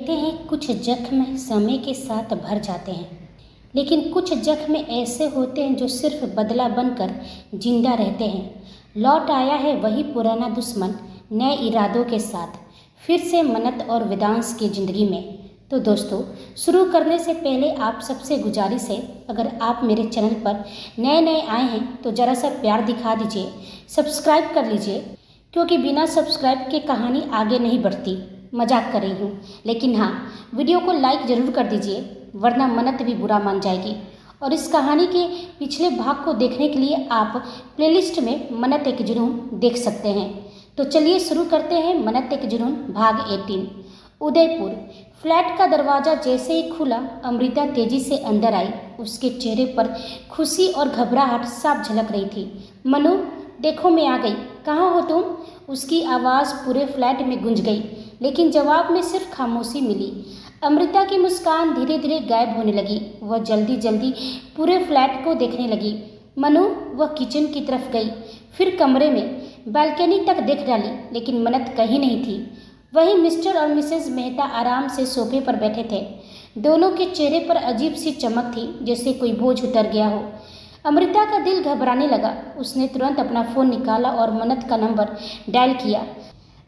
कहते हैं कुछ जख्म समय के साथ भर जाते हैं, लेकिन कुछ जख्म ऐसे होते हैं जो सिर्फ बदला बनकर जिंदा रहते हैं। लौट आया है वही पुराना दुश्मन नए इरादों के साथ, फिर से मन्नत और वेदांश की ज़िंदगी में। तो दोस्तों, शुरू करने से पहले आप सबसे गुजारिश है, अगर आप मेरे चैनल पर नए आए हैं तो ज़रा सा प्यार दिखा दीजिए, सब्सक्राइब कर लीजिए, क्योंकि बिना सब्सक्राइब के कहानी आगे नहीं बढ़ती। मजाक कर रही हूँ, लेकिन हाँ, वीडियो को लाइक ज़रूर कर दीजिए, वरना मन्नत भी बुरा मान जाएगी। और इस कहानी के पिछले भाग को देखने के लिए आप प्लेलिस्ट में मन्नत एक जुनून देख सकते हैं। तो चलिए शुरू करते हैं मन्नत एक जुनून भाग 18। उदयपुर। फ्लैट का दरवाज़ा जैसे ही खुला, अमृता तेजी से अंदर आई। उसके चेहरे पर खुशी और घबराहट साफ झलक रही थी। मनु, देखो मैं आ गई, कहाँ हो तुम? उसकी आवाज़ पूरे फ्लैट में गूंज गई, लेकिन जवाब में सिर्फ खामोशी मिली। अमृता की मुस्कान धीरे धीरे गायब होने लगी। वह जल्दी जल्दी पूरे फ्लैट को देखने लगी। मनु, वह किचन की तरफ गई, फिर कमरे में, बालकनी तक देख डाली, लेकिन मन्नत कहीं नहीं थी। वहीं मिस्टर और मिसेज मेहता आराम से सोफे पर बैठे थे। दोनों के चेहरे पर अजीब सी चमक थी, जैसे कोई बोझ उतर गया हो। अमृता का दिल घबराने लगा। उसने तुरंत अपना फ़ोन निकाला और मन्नत का नंबर डायल किया।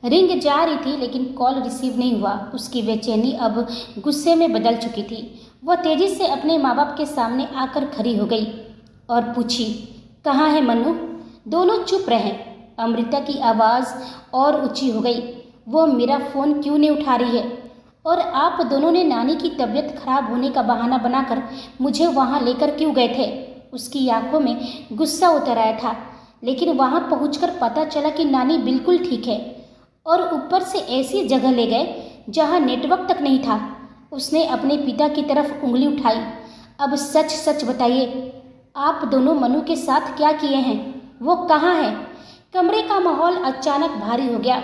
रिंग जा रही थी, लेकिन कॉल रिसीव नहीं हुआ। उसकी बेचैनी अब गुस्से में बदल चुकी थी। वह तेज़ी से अपने माँ बाप के सामने आकर खड़ी हो गई और पूछी, कहाँ है मनु? दोनों चुप रहे। अमृता की आवाज़ और ऊंची हो गई, वो मेरा फ़ोन क्यों नहीं उठा रही है? और आप दोनों ने नानी की तबीयत खराब होने का बहाना बनाकर मुझे वहाँ लेकर क्यों गए थे? उसकी आंखों में गुस्सा उतर आया था, लेकिन वहाँ पहुंचकर पता चला कि नानी बिल्कुल ठीक है, और ऊपर से ऐसी जगह ले गए जहाँ नेटवर्क तक नहीं था। उसने अपने पिता की तरफ उंगली उठाई। अब सच सच बताइए, आप दोनों मनु के साथ क्या किए हैं? वो कहाँ है? कमरे का माहौल अचानक भारी हो गया।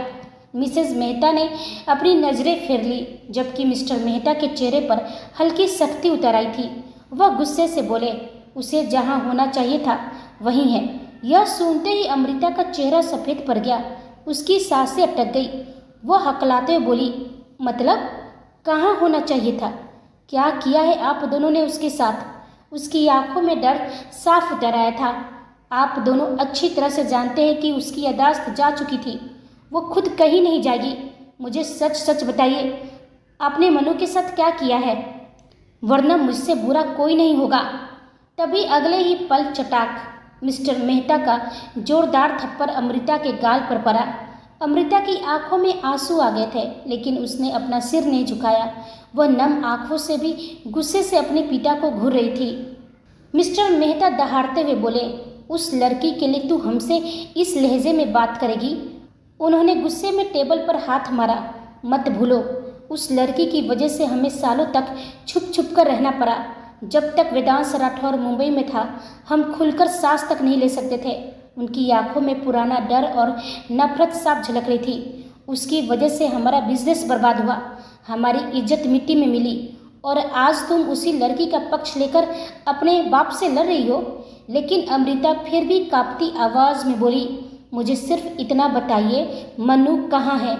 मिसेज मेहता ने अपनी नज़रें फेर ली, जबकि मिस्टर मेहता के चेहरे पर हल्की सख्ती उतर आई थी। वह गुस्से से बोले, उसे जहाँ होना चाहिए था वहीं है। यह सुनते ही अमृता का चेहरा सफ़ेद पड़ गया। उसकी सांसें अटक गई। वह हकलाते हुए बोली, मतलब कहाँ होना चाहिए था? क्या किया है आप दोनों ने उसके साथ? उसकी आंखों में डर साफ उतर आया था। आप दोनों अच्छी तरह से जानते हैं कि उसकी यादाश्त जा चुकी थी। वो खुद कहीं नहीं जाएगी। मुझे सच सच बताइए, आपने मनु के साथ क्या किया है? वरना मुझसे बुरा कोई नहीं होगा। तभी अगले ही पल चटाक मिस्टर मेहता का जोरदार थप्पड़ अमृता के गाल पर पड़ा। अमृता की आंखों में आंसू आ गए थे, लेकिन उसने अपना सिर नहीं झुकाया। वह नम आंखों से भी गुस्से से अपने पिता को घूर रही थी। मिस्टर मेहता दहाड़ते हुए बोले, उस लड़की के लिए तू हमसे इस लहजे में बात करेगी? उन्होंने गुस्से में टेबल पर हाथ मारा। मत भूलो, उस लड़की की वजह से हमें सालों तक छुप छुप कर रहना पड़ा। जब तक वेदांश राठौर मुंबई में था, हम खुलकर सांस तक नहीं ले सकते थे। उनकी आंखों में पुराना डर और नफरत साफ झलक रही थी। उसकी वजह से हमारा बिजनेस बर्बाद हुआ, हमारी इज्जत मिट्टी में मिली, और आज तुम उसी लड़की का पक्ष लेकर अपने बाप से लड़ रही हो। लेकिन अमृता फिर भी कांपती आवाज़ में बोली, मुझे सिर्फ इतना बताइए, मनु कहाँ है?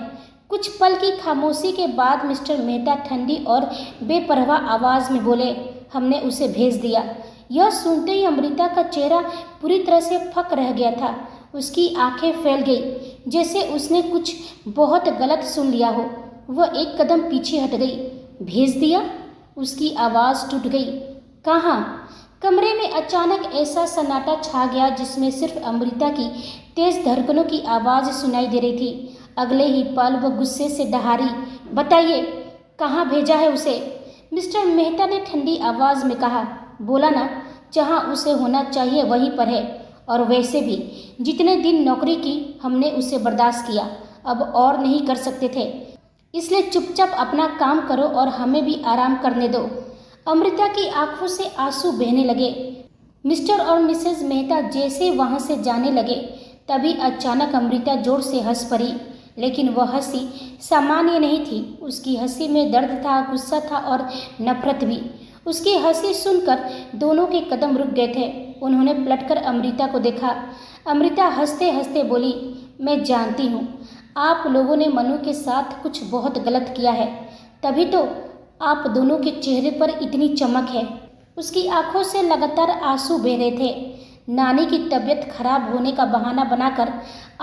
कुछ पल की खामोशी के बाद मिस्टर मेहता ठंडी और बेपरवाह आवाज़ में बोले, हमने उसे भेज दिया। यह सुनते ही अमृता का चेहरा पूरी तरह से फक रह गया था। उसकी आंखें फैल गई, जैसे उसने कुछ बहुत गलत सुन लिया हो। वह एक कदम पीछे हट गई। भेज दिया? उसकी आवाज़ टूट गई। कहाँ? कमरे में अचानक ऐसा सन्नाटा छा गया, जिसमें सिर्फ अमृता की तेज धड़कनों की आवाज़ सुनाई दे रही थी। अगले ही पल वह गुस्से से दहाड़ी, बताइए, कहाँ भेजा है उसे? मिस्टर मेहता ने ठंडी आवाज़ में कहा, बोला ना, जहाँ उसे होना चाहिए वहीं पर है। और वैसे भी जितने दिन नौकरी की हमने उसे बर्दाश्त किया, अब और नहीं कर सकते थे। इसलिए चुपचाप अपना काम करो और हमें भी आराम करने दो। अमृता की आंखों से आंसू बहने लगे। मिस्टर और मिसेज मेहता जैसे वहाँ से जाने लगे, तभी अचानक अमृता जोर से हंस पड़ी। लेकिन वह हंसी सामान्य नहीं थी। उसकी हंसी में दर्द था, गुस्सा था और नफरत भी। उसकी हंसी सुनकर दोनों के कदम रुक गए थे। उन्होंने पलटकर अमृता को देखा। अमृता हंसते हंसते बोली, मैं जानती हूँ आप लोगों ने मनु के साथ कुछ बहुत गलत किया है, तभी तो आप दोनों के चेहरे पर इतनी चमक है। उसकी आंखों से लगातार आंसू बह रहे थे। नानी की तबीयत खराब होने का बहाना बनाकर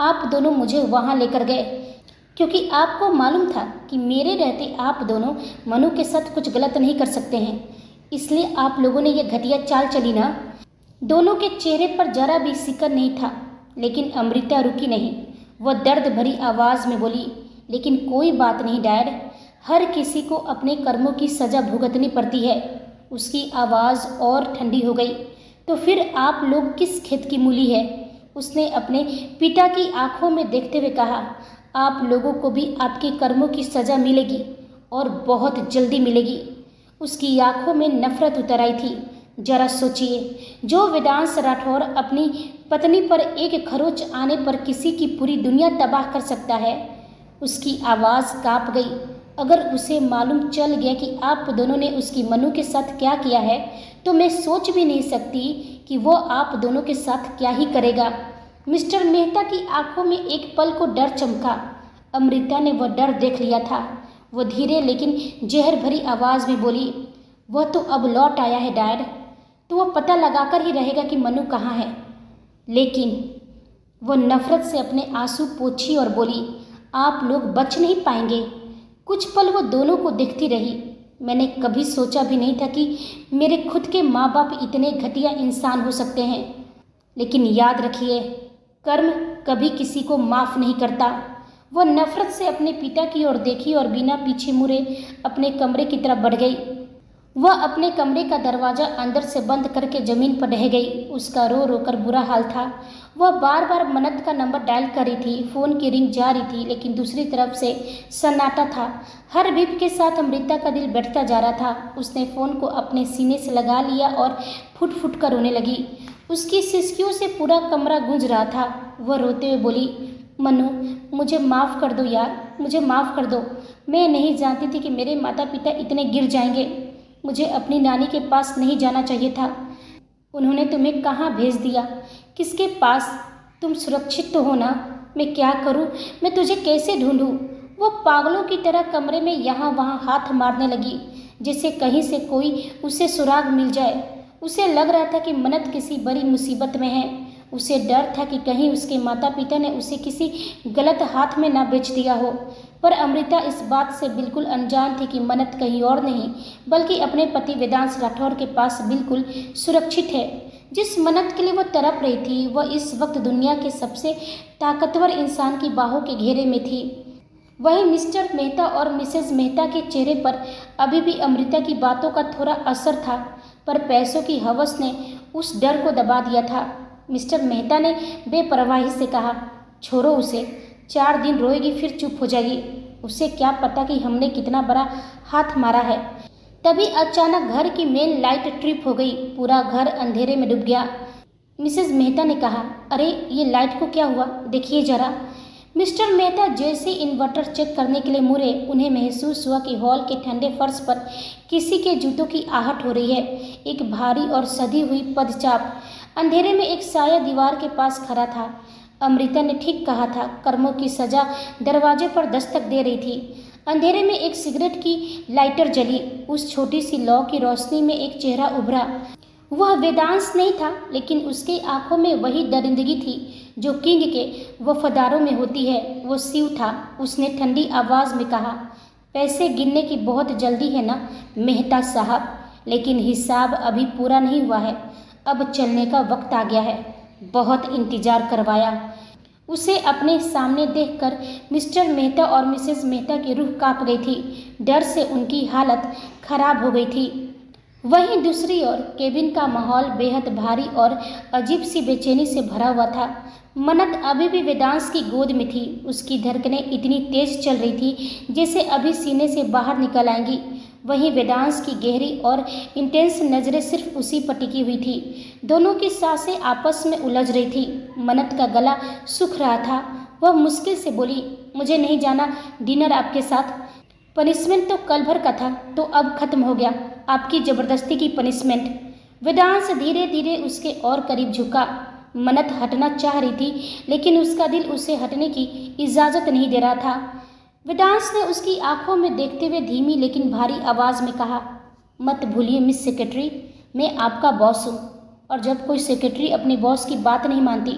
आप दोनों मुझे वहाँ लेकर गए, क्योंकि आपको मालूम था कि मेरे रहते आप दोनों मनु के साथ कुछ गलत नहीं कर सकते हैं। इसलिए आप लोगों ने ये घटिया चाल चली ना। दोनों के चेहरे पर जरा भी सिकन नहीं था, लेकिन अमृता रुकी नहीं। वह दर्द भरी आवाज़ में बोली, लेकिन कोई बात नहीं डैड, हर किसी को अपने कर्मों की सज़ा भुगतनी पड़ती है। उसकी आवाज़ और ठंडी हो गई। तो फिर आप लोग किस खेत की मूली है? उसने अपने पिता की आंखों में देखते हुए कहा, आप लोगों को भी आपके कर्मों की सज़ा मिलेगी और बहुत जल्दी मिलेगी। उसकी आंखों में नफरत उतर आई थी। जरा सोचिए, जो वेदांश राठौर अपनी पत्नी पर एक खरोच आने पर किसी की पूरी दुनिया तबाह कर सकता है। उसकी आवाज़ कांप गई। अगर उसे मालूम चल गया कि आप दोनों ने उसकी मनु के साथ क्या किया है, तो मैं सोच भी नहीं सकती कि वो आप दोनों के साथ क्या ही करेगा। मिस्टर मेहता की आंखों में एक पल को डर चमका। अमृता ने वह डर देख लिया था। वो धीरे लेकिन जहर भरी आवाज़ में बोली, वह तो अब लौट आया है डैड, तो वह पता लगाकर ही रहेगा कि मनु कहाँ है। लेकिन वो नफरत से अपने आंसू पोंछी और बोली, आप लोग बच नहीं पाएंगे। कुछ पल वो दोनों को देखती रही। मैंने कभी सोचा भी नहीं था कि मेरे खुद के माँ बाप इतने घटिया इंसान हो सकते हैं। लेकिन याद रखिए, कर्म कभी किसी को माफ़ नहीं करता। वह नफरत से अपने पिता की ओर देखी और बिना पीछे मुड़े अपने कमरे की तरफ बढ़ गई। वह अपने कमरे का दरवाज़ा अंदर से बंद करके ज़मीन पर ढह गई। उसका रो रो कर बुरा हाल था। वह बार बार मन्नत का नंबर डायल कर रही थी। फ़ोन की रिंग जा रही थी, लेकिन दूसरी तरफ से सन्नाटा था। हर बीप के साथ अमृता का दिल बैठता जा रहा था। उसने फ़ोन को अपने सीने से लगा लिया और फुट फुट कर रोने लगी। उसकी सिसकियों से पूरा कमरा गूंज रहा था। वह रोते हुए बोली, मनु, मुझे माफ़ कर दो यार, मुझे माफ़ कर दो। मैं नहीं जानती थी कि मेरे माता पिता इतने गिर जाएंगे। मुझे अपनी नानी के पास नहीं जाना चाहिए था। उन्होंने तुम्हें कहाँ भेज दिया? किसके पास? तुम सुरक्षित तो हो ना? मैं क्या करूँ? मैं तुझे कैसे ढूंढूं? वो पागलों की तरह कमरे में यहाँ वहाँ हाथ मारने लगी, जैसे कहीं से कोई उसे सुराग मिल जाए। उसे लग रहा था कि मन्नत किसी बड़ी मुसीबत में है। उसे डर था कि कहीं उसके माता पिता ने उसे किसी गलत हाथ में ना बेच दिया हो। पर अमृता इस बात से बिल्कुल अनजान थी कि मन्नत कहीं और नहीं, बल्कि अपने पति वेदांश राठौर के पास बिल्कुल सुरक्षित है। जिस मन्नत के लिए वह तड़प रही थी, वह इस वक्त दुनिया के सबसे ताकतवर इंसान की बाहों के घेरे में थी। वहीं मिस्टर मेहता और मिसेज मेहता के चेहरे पर अभी भी अमृता की बातों का थोड़ा असर था, पर पैसों की हवस ने उस डर को दबा दिया था। मिस्टर मेहता ने बेपरवाही से कहा, छोड़ो उसे, 4 दिन रोएगी फिर चुप हो जाएगी। उसे क्या पता कि हमने कितना बड़ा हाथ मारा है। तभी अचानक घर की मेन लाइट ट्रिप हो गई। पूरा घर अंधेरे में डूब गया। मिसेज मेहता ने कहा, अरे ये लाइट को क्या हुआ, देखिए जरा। मिस्टर मेहता जैसे इन्वर्टर चेक करने के लिए मुड़े, उन्हें महसूस हुआ कि हॉल के ठंडे फर्श पर किसी के जूतों की आहट हो रही है। एक भारी और सधी हुई पदचाप। अंधेरे में एक साया दीवार के पास खड़ा था। अमृता ने ठीक कहा था, कर्मों की सजा दरवाजे पर दस्तक दे रही थी। अंधेरे में एक सिगरेट की लाइटर जली। उस छोटी सी लौ की रोशनी में एक चेहरा उभरा। वह वेदांश नहीं था, लेकिन उसकी आंखों में वही दरिंदगी थी जो किंग के वफादारों में होती है। वो शिव था। उसने ठंडी आवाज़ में कहा, पैसे गिनने की बहुत जल्दी है ना मेहता साहब, लेकिन हिसाब अभी पूरा नहीं हुआ है। अब चलने का वक्त आ गया है। बहुत इंतज़ार करवाया। उसे अपने सामने देखकर मिस्टर मेहता और मिसेज मेहता की रूह कांप गई थी। डर से उनकी हालत खराब हो गई थी। वहीं दूसरी ओर केबिन का माहौल बेहद भारी और अजीब सी बेचैनी से भरा हुआ था। मन्नत अभी भी वेदांश की गोद में थी। उसकी धड़कनें इतनी तेज चल रही थी जैसे अभी सीने से बाहर निकल आएंगी। वहीं वेदांश की गहरी और इंटेंस नज़रें सिर्फ उसी पर टिकी हुई थी। दोनों की सांसें आपस में उलझ रही थी। मन्नत का गला सूख रहा था। वह मुश्किल से बोली, मुझे नहीं जाना डिनर आपके साथ। पनिशमेंट तो कल भर का था, तो अब खत्म हो गया आपकी ज़बरदस्ती की पनिशमेंट। वेदांश धीरे धीरे उसके और करीब झुका। मन्नत हटना चाह रही थी, लेकिन उसका दिल उसे हटने की इजाज़त नहीं दे रहा था। वेदांश ने उसकी आंखों में देखते हुए धीमी लेकिन भारी आवाज़ में कहा, मत भूलिए मिस सेक्रेटरी, मैं आपका बॉस हूँ और जब कोई सेक्रेटरी अपने बॉस की बात नहीं मानती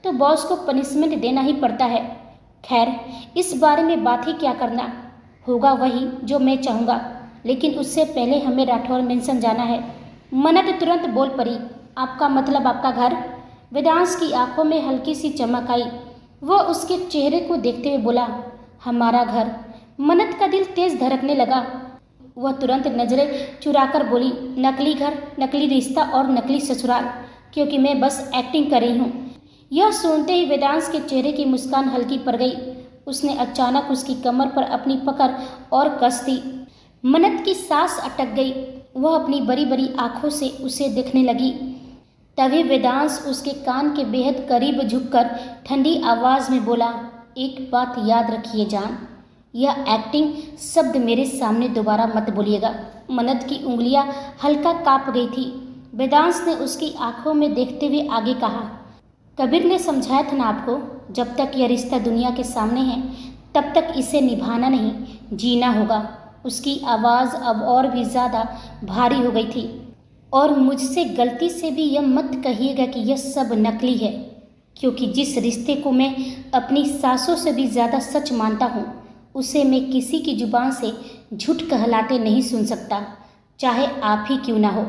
तो बॉस को पनिशमेंट देना ही पड़ता है। खैर, इस बारे में बात ही क्या करना, होगा वही जो मैं चाहूँगा, लेकिन उससे पहले हमें राठौर मेंशन जाना है। मन्नत तुरंत बोल पड़ी, आपका मतलब आपका घर? वेदांश की आंखों में हल्की सी चमक आई। वह उसके चेहरे को देखते हुए बोला, हमारा घर। मन्नत का दिल तेज धड़कने लगा। वह तुरंत नजरें चुराकर बोली, नकली घर, नकली रिश्ता और नकली ससुराल, क्योंकि मैं बस एक्टिंग कर रही हूँ। यह सुनते ही वेदांश के चेहरे की मुस्कान हल्की पड़ गई। उसने अचानक उसकी कमर पर अपनी पकड़ और कस दी। मन्नत की सांस अटक गई। वह अपनी बड़ी बड़ी आंखों से उसे देखने लगी। तभी वेदांश उसके कान के बेहद करीब झुककर ठंडी आवाज़ में बोला, एक बात याद रखिए जान, यह एक्टिंग शब्द मेरे सामने दोबारा मत बोलिएगा। मन्नत की उंगलियां हल्का कांप गई थी। वेदांश ने उसकी आंखों में देखते हुए आगे कहा, कबीर ने समझाया था ना आपको, जब तक यह रिश्ता दुनिया के सामने है तब तक इसे निभाना नहीं, जीना होगा। उसकी आवाज़ अब और भी ज़्यादा भारी हो गई थी। और मुझसे गलती से भी यह मत कहिएगा कि यह सब नकली है, क्योंकि जिस रिश्ते को मैं अपनी सांसों से भी ज़्यादा सच मानता हूँ उसे मैं किसी की जुबान से झूठ कहलाते नहीं सुन सकता, चाहे आप ही क्यों ना हो।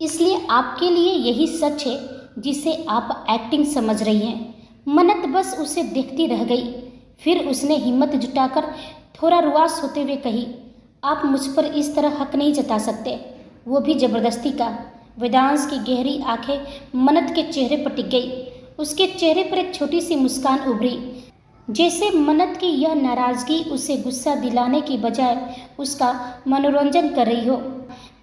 इसलिए आपके लिए यही सच है जिसे आप एक्टिंग समझ रही हैं। मन्नत बस उसे देखती रह गई। फिर उसने हिम्मत जुटाकर थोड़ा रुआस होते हुए कही, आप मुझ पर इस तरह हक नहीं जता सकते, वो भी ज़बरदस्ती का। वेदांश की गहरी आंखें मन्नत के चेहरे पर टिक गई। उसके चेहरे पर एक छोटी सी मुस्कान उभरी, जैसे मन्नत की यह नाराज़गी उसे गुस्सा दिलाने की बजाय उसका मनोरंजन कर रही हो।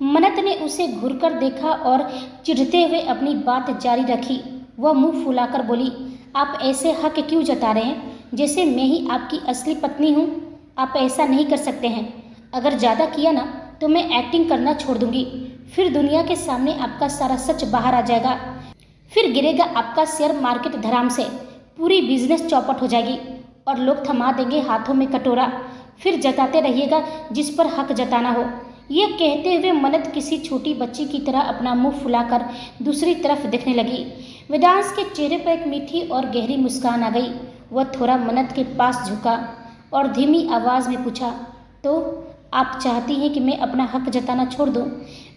मन्नत ने उसे घूरकर देखा और चिढ़ते हुए अपनी बात जारी रखी। वह मुंह फुलाकर बोली, आप ऐसे हक क्यों जता रहे हैं, जैसे मैं ही आपकी असली पत्नी हूँ? आप ऐसा नहीं कर सकते हैं। अगर ज़्यादा किया ना तो मैं एक्टिंग करना छोड़ दूंगी। फिर दुनिया के सामने आपका सारा सच बाहर आ जाएगा। फिर गिरेगा आपका शेयर मार्केट धड़ाम से, पूरी बिजनेस चौपट हो जाएगी और लोग थमा देंगे हाथों में कटोरा। फिर जताते रहिएगा जिस पर हक जताना हो। यह कहते हुए मन्नत किसी छोटी बच्ची की तरह अपना मुंह फुलाकर दूसरी तरफ देखने लगी। वेदांश के चेहरे पर एक मीठी और गहरी मुस्कान आ गई। वह थोड़ा मन्नत के पास झुका और धीमी आवाज़ में पूछा, तो आप चाहती हैं कि मैं अपना हक जताना छोड़ दूं?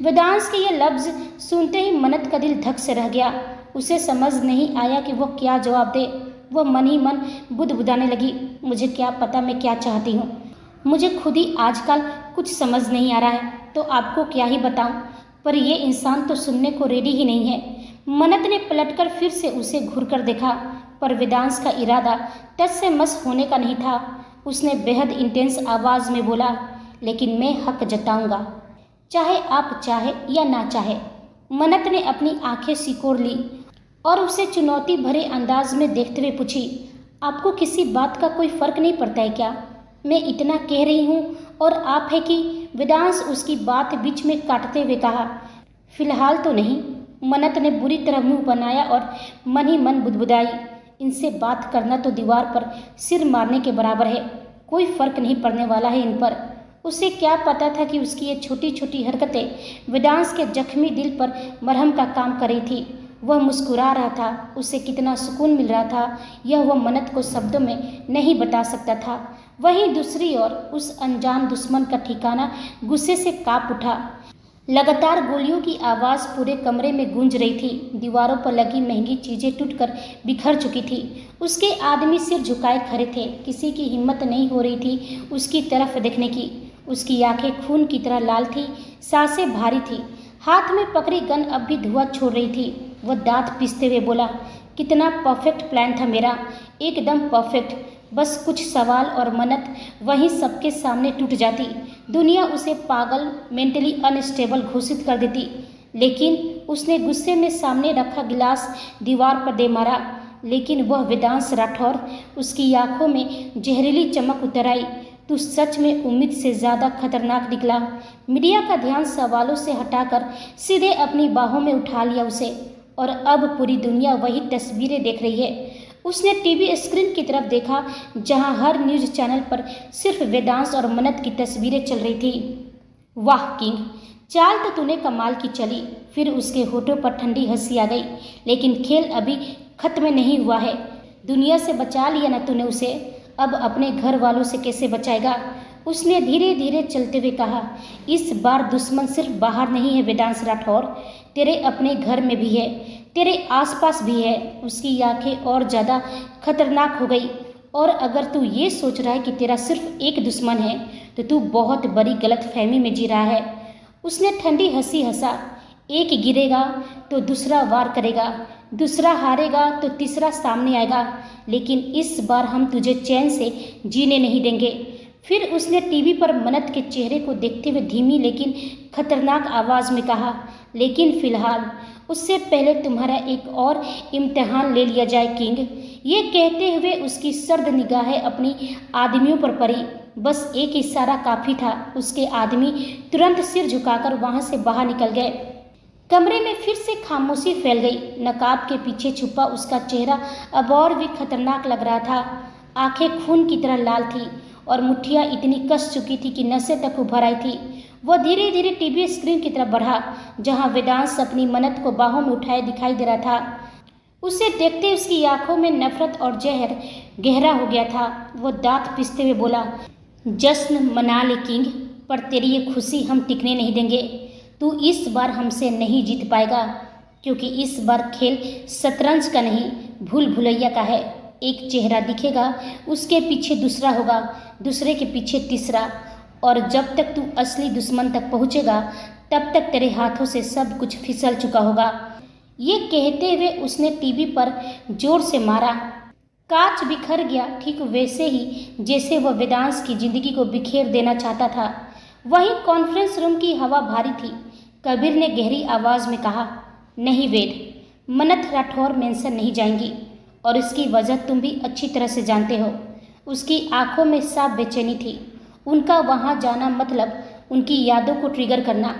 वेदांश के ये लफ्ज़ सुनते ही मन्नत का दिल धक से रह गया। उसे समझ नहीं आया कि वह क्या जवाब दे। वह मन ही मन बुदबुदाने लगी, मुझे क्या पता मैं क्या चाहती हूँ, मुझे खुद ही आजकल कुछ समझ नहीं आ रहा है, तो आपको क्या ही बताऊं। पर ये इंसान तो सुनने को रेडी ही नहीं है। मन्नत ने पलटकर फिर से उसे घूरकर देखा, पर वेदांश का इरादा टस से मस होने का नहीं था। उसने बेहद इंटेंस आवाज़ में बोला, लेकिन मैं हक जताऊंगा, चाहे आप चाहे या ना चाहे। मन्नत ने अपनी आंखें सिकोड़ ली और उसे चुनौती भरे अंदाज में देखते हुए पूछी, आपको किसी बात का कोई फर्क नहीं पड़ता है क्या? मैं इतना कह रही हूँ और आप है कि? वेदांश उसकी बात बीच में काटते हुए कहा, फिलहाल तो नहीं। मन्नत ने बुरी तरह मुंह बनाया और मन ही मन बुदबुदाई, इनसे बात करना तो दीवार पर सिर मारने के बराबर है, कोई फर्क नहीं पड़ने वाला है इन पर। उसे क्या पता था कि उसकी ये छोटी छोटी हरकतें वेदांश के जख्मी दिल पर मरहम का काम कर रही थी। वह मुस्कुरा रहा था, उसे कितना सुकून मिल रहा था यह वह मन्नत को शब्दों में नहीं बता सकता था। वहीं दूसरी ओर उस अनजान दुश्मन का ठिकाना गुस्से से कांप उठा। लगातार गोलियों की आवाज़ पूरे कमरे में गूंज रही थी। दीवारों पर लगी महंगी चीज़ें टूटकर बिखर चुकी थी। उसके आदमी सिर झुकाए खड़े थे, किसी की हिम्मत नहीं हो रही थी उसकी तरफ देखने की। उसकी आंखें खून की तरह लाल थी, सांसें भारी थी, हाथ में पकड़ी गन अब भी धुआं छोड़ रही थी। वह दांत पीसते हुए बोला, कितना परफेक्ट प्लान था मेरा, एकदम परफेक्ट। बस कुछ सवाल और मन्नत वहीं सबके सामने टूट जाती। दुनिया उसे पागल, मेंटली अनस्टेबल घोषित कर देती। लेकिन उसने गुस्से में सामने रखा गिलास दीवार पर दे मारा। लेकिन वह वेदांश राठौर, उसकी आंखों में जहरीली चमक उतर आई। तू सच में उम्मीद से ज़्यादा खतरनाक निकला। मीडिया का ध्यान सवालों से हटाकर सीधे अपनी बाहों में उठा लिया उसे, और अब पूरी दुनिया वही तस्वीरें देख रही है। उसने टीवी स्क्रीन की तरफ देखा जहां हर न्यूज़ चैनल पर सिर्फ वेदांश और मन्नत की तस्वीरें चल रही थी। वाह किंग, चाल तो तूने कमाल की चली। फिर उसके होठों पर ठंडी हंसी आ गई। लेकिन खेल अभी खत्म नहीं हुआ है। दुनिया से बचा लिया ना तूने उसे, अब अपने घर वालों से कैसे बचाएगा? उसने धीरे धीरे चलते हुए कहा। इस बार दुश्मन सिर्फ बाहर नहीं है वेदांश राठौर, तेरे अपने घर में भी है, तेरे आसपास भी है। उसकी आंखें और ज़्यादा खतरनाक हो गई। और अगर तू ये सोच रहा है कि तेरा सिर्फ एक दुश्मन है तो तू बहुत बड़ी गलतफहमी में जी रहा है। उसने ठंडी हंसी हंसा। एक गिरेगा तो दूसरा वार करेगा, दूसरा हारेगा तो तीसरा सामने आएगा, लेकिन इस बार हम तुझे चैन से जीने नहीं देंगे। फिर उसने टीवी पर मन्नत के चेहरे को देखते हुए धीमी लेकिन खतरनाक आवाज़ में कहा, लेकिन फिलहाल उससे पहले तुम्हारा एक और इम्तिहान ले लिया जाए किंग। ये कहते हुए उसकी सर्द निगाहें अपनी आदमियों पर पड़ी। बस एक इशारा काफ़ी था। उसके आदमी तुरंत सिर झुकाकर वहां से बाहर निकल गए। कमरे में फिर से खामोशी फैल गई। नकाब के पीछे छुपा उसका चेहरा अब और भी खतरनाक लग रहा था। आंखें खून की तरह लाल थी और मुट्ठियां इतनी कस चुकी थी कि नसें तक उभर आई थी। वह धीरे धीरे टीवी स्क्रीन की तरफ बढ़ा जहां वेदांश अपनी मन्नत को बाहों में उठाए दिखाई दे रहा था। उसे देखते उसकी आंखों में नफरत और जहर गहरा हो गया था। वो दांत पिसते हुए बोला, जश्न मना ले किंग, पर तेरी ये खुशी हम टिकने नहीं देंगे। तू इस बार हमसे नहीं जीत पाएगा, क्योंकि इस बार खेल शतरंज का नहीं भूल भुलैया का है। एक चेहरा दिखेगा, उसके पीछे दूसरा होगा, दूसरे के पीछे तीसरा, और जब तक तू असली दुश्मन तक पहुंचेगा तब तक तेरे हाथों से सब कुछ फिसल चुका होगा। ये कहते हुए उसने टीवी पर जोर से मारा। कांच बिखर गया, ठीक वैसे ही जैसे वह वेदांश की जिंदगी को बिखेर देना चाहता था। वहीं कॉन्फ्रेंस रूम की हवा भारी थी। कबीर ने गहरी आवाज़ में कहा, नहीं वेद, मन्नत राठौर मेंशन नहीं जाएंगी, और इसकी वजह तुम भी अच्छी तरह से जानते हो। उसकी आंखों में साफ बेचैनी थी। उनका वहाँ जाना मतलब उनकी यादों को ट्रिगर करना।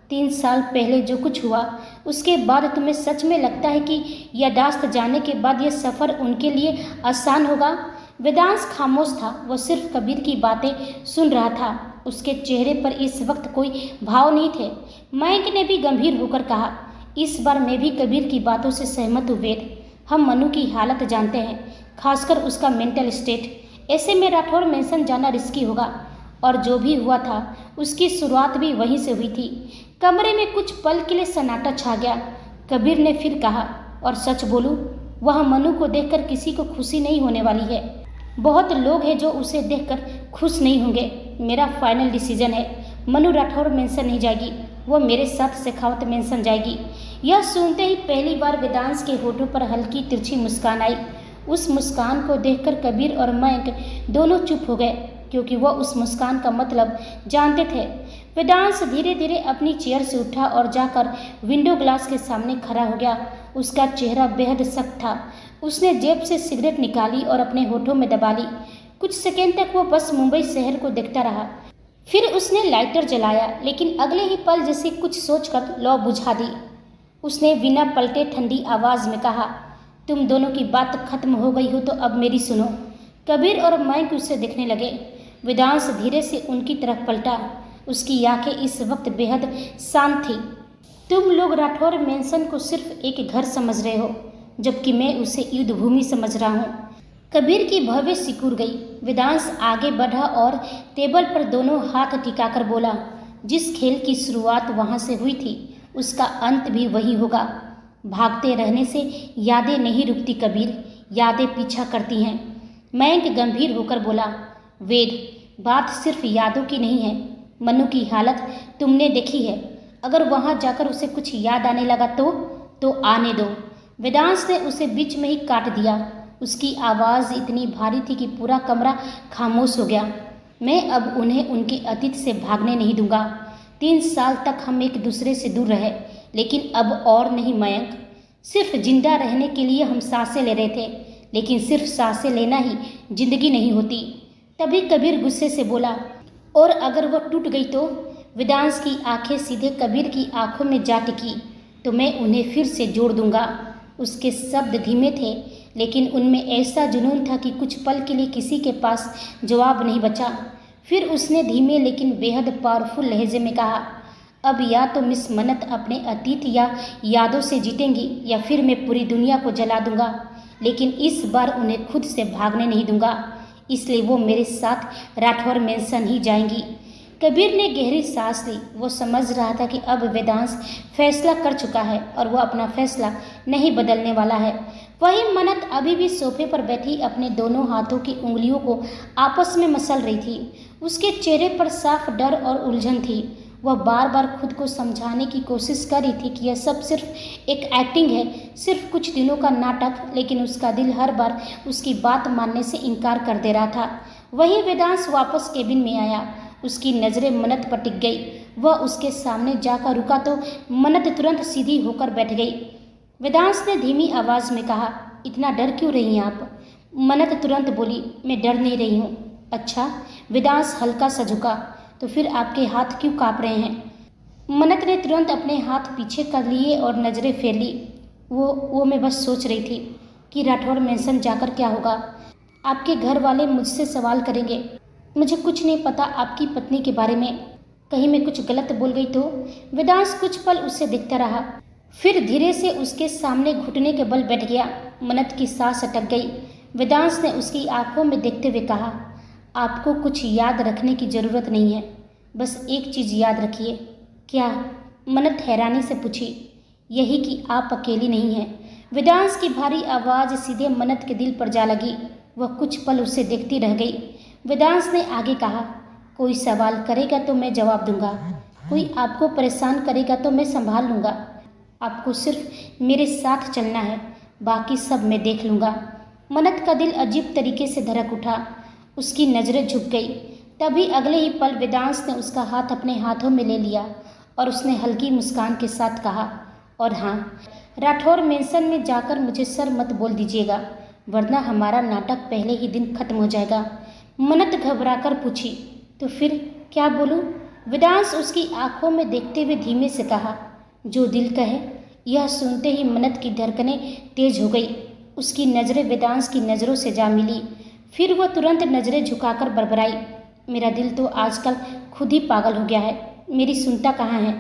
3 साल पहले जो कुछ हुआ उसके बाद तुम्हें सच में लगता है कि यादाश्त जाने के बाद यह सफ़र उनके लिए आसान होगा? वेदांश खामोश था। वह सिर्फ कबीर की बातें सुन रहा था। उसके चेहरे पर इस वक्त कोई भाव नहीं थे। मयंक ने भी गंभीर होकर कहा, इस बार मैं भी कबीर की बातों से सहमत हूँ वेद। हम मनु की हालत जानते हैं, खासकर उसका मेंटल स्टेट। ऐसे में राठौर मेंशन जाना रिस्की होगा, और जो भी हुआ था उसकी शुरुआत भी वहीं से हुई थी। कमरे में कुछ पल के लिए सन्नाटा छा गया। कबीर ने फिर कहा, और सच बोलूं, वह मनु को देखकर किसी को खुशी नहीं होने वाली है। बहुत लोग हैं जो उसे देखकर खुश नहीं होंगे। मेरा फाइनल डिसीजन है, मनु राठौर मेंशन नहीं जाएगी, वो मेरे साथ शेखावत मेंशन जाएगी। यह सुनते ही पहली बार वेदांश के होठों पर हल्की तिरछी मुस्कान आई। उस मुस्कान को देखकर कबीर और मयंक दोनों चुप हो गए, क्योंकि वह उस मुस्कान का मतलब जानते थे। वेदांश धीरे धीरे अपनी चेयर से उठा और जाकर विंडो ग्लास के सामने खड़ा हो गया। उसका चेहरा बेहद सख्त था। उसने जेब से सिगरेट निकाली और अपने होठों में दबा ली। कुछ सेकंड तक वो बस मुंबई शहर को देखता रहा। फिर उसने लाइटर जलाया, लेकिन अगले ही पल जैसे कुछ सोचकर लौ बुझा दी। उसने बिना पलटे ठंडी आवाज़ में कहा, तुम दोनों की बात खत्म हो गई हो तो अब मेरी सुनो। कबीर और मयंक उसे देखने लगे। वेदांश धीरे से उनकी तरफ पलटा। उसकी आंखें इस वक्त बेहद शांत थी। तुम लोग राठौर मेंशन को सिर्फ एक घर समझ रहे हो, जबकि मैं उसे युद्ध भूमि समझ रहा हूँ। कबीर की भवें सिकुड़ गई। वेदांश आगे बढ़ा और टेबल पर दोनों हाथ टिकाकर बोला, जिस खेल की शुरुआत वहाँ से हुई थी उसका अंत भी वही होगा। भागते रहने से यादें नहीं रुकती कबीर, यादें पीछा करती हैं। मयंक गंभीर होकर बोला, वेद, बात सिर्फ यादों की नहीं है। मनु की हालत तुमने देखी है। अगर वहाँ जाकर उसे कुछ याद आने लगा तो आने दो। वेदांश ने उसे बीच में ही काट दिया। उसकी आवाज़ इतनी भारी थी कि पूरा कमरा खामोश हो गया। मैं अब उन्हें उनके अतीत से भागने नहीं दूंगा। 3 साल तक हम एक दूसरे से दूर रहे, लेकिन अब और नहीं मयंक। सिर्फ जिंदा रहने के लिए हम सांसें ले रहे थे, लेकिन सिर्फ सांसें लेना ही जिंदगी नहीं होती। तभी कबीर गुस्से से बोला, और अगर वह टूट गई तो? वेदांश की आंखें सीधे कबीर की आंखों में जा टिकी। तो मैं उन्हें फिर से जोड़ दूंगा। उसके शब्द धीमे थे, लेकिन उनमें ऐसा जुनून था कि कुछ पल के लिए किसी के पास जवाब नहीं बचा। फिर उसने धीमे लेकिन बेहद पावरफुल लहजे में कहा, अब या तो मिस मन्नत अपने अतीत या यादों से जीतेंगी या फिर मैं पूरी दुनिया को जला दूंगा, लेकिन इस बार उन्हें खुद से भागने नहीं दूंगा, इसलिए वो मेरे साथ राठौर मैंसन ही जाएंगी। कबीर ने गहरी सांस ली। वो समझ रहा था कि अब वेदांश फैसला कर चुका है और वह अपना फैसला नहीं बदलने वाला है। वही मन्नत अभी भी सोफे पर बैठी अपने दोनों हाथों की उंगलियों को आपस में मसल रही थी। उसके चेहरे पर साफ डर और उलझन थी। वह बार बार खुद को समझाने की कोशिश कर रही थी कि यह सब सिर्फ एक एक्टिंग है, सिर्फ कुछ दिनों का नाटक, लेकिन उसका दिल हर बार उसकी बात मानने से इनकार कर दे रहा था। वही वेदांश वापस केबिन में आया। उसकी नज़रें मन्नत पर टिक गई। वह उसके सामने जाकर रुका तो मन्नत तुरंत सीधी होकर बैठ गई। वेदांश ने धीमी आवाज़ में कहा, इतना डर क्यों रही हैं आप? मन्नत तुरंत बोली, मैं डर नहीं रही हूँ। अच्छा। वेदांश हल्का सा झुका, तो फिर आपके हाथ क्यों काँप रहे हैं? मन्नत ने तुरंत अपने हाथ पीछे कर लिए और नज़रें फेर ली। वो मैं बस सोच रही थी कि राठौर मैंसन जाकर क्या होगा। आपके घर वाले मुझसे सवाल करेंगे। मुझे कुछ नहीं पता आपकी पत्नी के बारे में। कहीं मैं कुछ गलत बोल गई तो? वेदांश कुछ पल उससे देखता रहा, फिर धीरे से उसके सामने घुटने के बल बैठ गया। मन्नत की सांस अटक गई। वेदांश ने उसकी आंखों में देखते हुए कहा, आपको कुछ याद रखने की ज़रूरत नहीं है, बस एक चीज़ याद रखिए। क्या? मन्नत हैरानी से पूछी। यही कि आप अकेली नहीं हैं। वेदांश की भारी आवाज़ सीधे मन्नत के दिल पर जा लगी। वह कुछ पल उसे देखती रह गई। वेदांश ने आगे कहा, कोई सवाल करेगा तो मैं जवाब दूंगा, कोई आपको परेशान करेगा तो मैं संभाल लूँगा। आपको सिर्फ मेरे साथ चलना है, बाकी सब मैं देख लूँगा। मन्नत का दिल अजीब तरीके से धड़क उठा। उसकी नज़रें झुक गई। तभी अगले ही पल वेदांश ने उसका हाथ अपने हाथों में ले लिया और उसने हल्की मुस्कान के साथ कहा, और हाँ, राठौर मैंसन में जाकर मुझे सर मत बोल दीजिएगा, वरना हमारा नाटक पहले ही दिन खत्म हो जाएगा। मन्नत घबराकर पूछी, तो फिर क्या बोलूं? वेदांश उसकी आंखों में देखते हुए धीमे से कहा, जो दिल कहे। यह सुनते ही मन्नत की धड़कनें तेज हो गई। उसकी नज़रें वेदांश की नज़रों से जा मिली। फिर वह तुरंत नज़रें झुकाकर बड़बड़ाई, मेरा दिल तो आजकल खुद ही पागल हो गया है, मेरी सुनता कहाँ है?